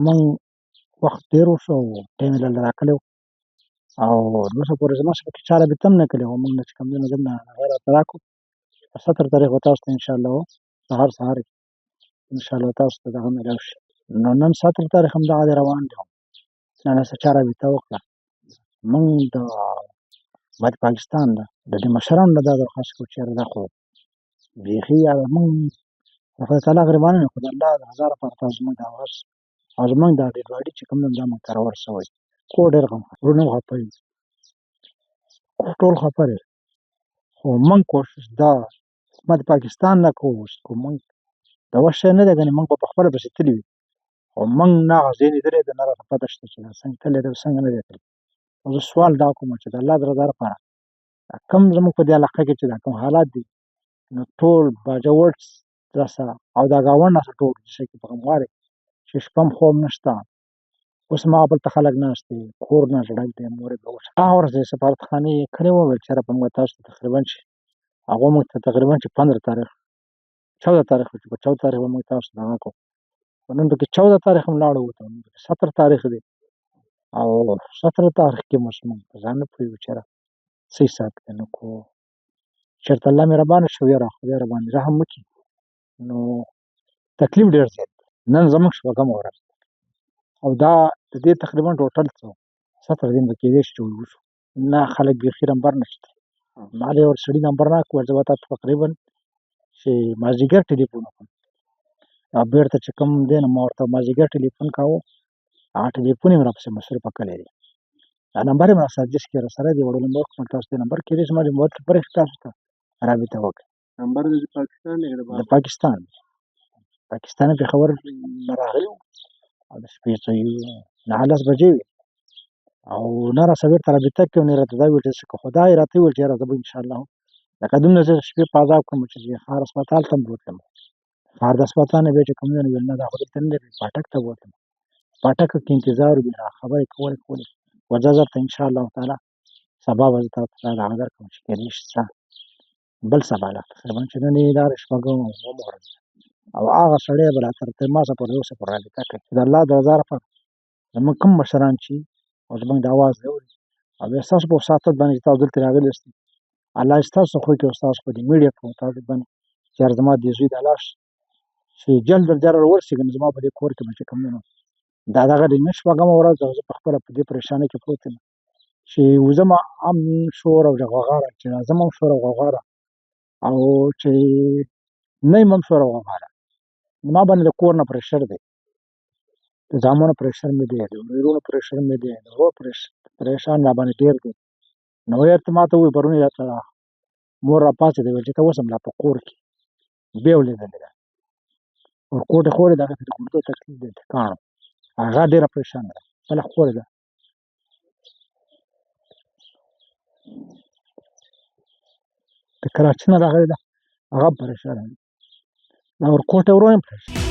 موږ وخت تېر وشو او ټایم یې دلته راکړی و او تر اوسه پورې زما سره پکې چا رابطه هم نه کړې وه. موږ نه چې کوم دی نو دلته هغه راته راکړو. په 17 تاریخ به تاسو ته انشاءالله سهار انشاءالله تاسو ته دغه میلاو شي. نو نن 17 تاریخ همدغه دی روان دی. نه څه چا رابطه وکړه. موږ د باید پاکستان د دې مشرانو نه دا درخواست کوو چې یاره دا خو بیخي موږ د خدای تعالی غریبان نه یو، خو د الله د رضا لپاره تاسو زموږ د اواز او زموږ دا ډېډ باډي چې کوم دی دا موږ ته راورسوئ. کور ډېر غم وروڼه هم خفه دي، ټول خفه دي، خو موږ کوشش دا حکومت پاکستان نه کوو چې موږ د وس شی نه دی، ګنې موږ به پخپله پسې تللي وي، خو موږ نه هغه ځای لیدلی دی، نه راته پته شته چې دا څنګه تللی دی څنګه نه دی تللی. او زه سوال دا کوم چې د الله د رضا لپاره کوم زموږ په دې علاقه کې چې دا کوم حالات دي، نو ټول باجه وډز راسه او دا ګاونډ راسه ټول څه کې په غموارې چې شپه هم خوب نشته. اوس هماغلته خلک ناست دي، کور نه ډک دی، مور یې اوس هغه ورځ د سفارتخانې یې کړی وه، ویل چې یاره په موږ تاسو ته تقریبا چې هغو موږ ته تقریبا چې 15 تاریخ 14 تاریخ چې په 14 تاریخ به موږ تاسو ته دغه کړو، خو نن پکې 14 تاریخ هم لاړو ته 17 تاریخ دی او 17 تاریخ کې موږ په ځان نه پوهېږو چې یاره څه حساب دی. نو کو چېرته الله مهربانه شي او یاره خدای راباندې رحم وکړي نو تکلیف ډېر زیات دی. نن زموږ شپږمه ورځ او دا د دې تقریبا ټوټل 17 دین به کېدی شي چې وشو. نه خلک بیخي نمبر نشته. ما له یو سړي نمبر راکړ، زه به تا ته تقریبا چې مازدیګر ټلیفون وکړم او بېرته چې کوم دی نو ما ورته مازدیګر ټلیفون کاوه، هغه ټلیفون یې مې راپسې مصرفه کړی دی. دا نمبر یې مې راسره جس کې راسره دی، وړو نمبر کوم تاسو دې نمبر کېدای شي زما د موبایل کې پرېښي تاسو ته رابطه وکړي. نمبر د پاکستان دی د پاکستان پېښور نه راغلي وو او د شپې څه 9 بجې وې او نه راسره بېرته رابطه کوي او نه یې راته دا ویل چې که خو دا یې راته وویل چې یاره زه به انشاءالله لکه دومره زه د شپې په عذاب کړم چې خار هسپتال ته هم بوتلم، خار د هسپتال نه بیا چې کوم دی نو ویل نه دا خو دلته نه دی، پاټک ته بوتلم، پاټک کې انتظار وکړي، خبرې کولې ورځه درته انشاءالله تعالی سبا به زه تا ته دغه درکړم چې کېدای شي څه بل سبا لا تقریبا چې نن یې دا شپږمه ورځ او هغه سړی به راته تر ما سره پورې اوسه پورې رابطه کوي چې د الله د رضا لپاره زموږ کوم مشران چې او زموږ د اواز دی اوري او بیا ستاسو په وساطت باندې چې تاسو دلته راغلي یاست، الله ستاسو خو کې او ستاسو په دې میډیا په وساطت باندې چې یاره زما د زوی د لاس چې جلد الجلد ورسېږي نو زما په دې کور کې به چې کوم دی نو دا دغه د نن شپږمه ورځ او زه پخپله په دې پریشانۍ کې پروت یم چې وزم هم شور او غوغاره چې راځم هم شور او غوغاره او چې نه یم هم شور او غوغاره. ما باندې د کور نه پرېشر دی، د زامنو پرېشر مې دی، د وروڼو پرېشر مې دی، د ورور پرېشان را باندې ډېر دی. نو ویل ته ما ته ووایي پرون یې راته مور راپاڅېده ویل چې ته اوس هم لا په کور کې بیا ولیدلې ده ورکوټې خور یې دغه د ګردو تکلیف دی کاڼو هغه ډېره پرېشانه ده، بله خور ده د کراچۍ نه راغلې ده هغه هم پرېشانه ده، دا ورکوټې ورور هم پرېشانه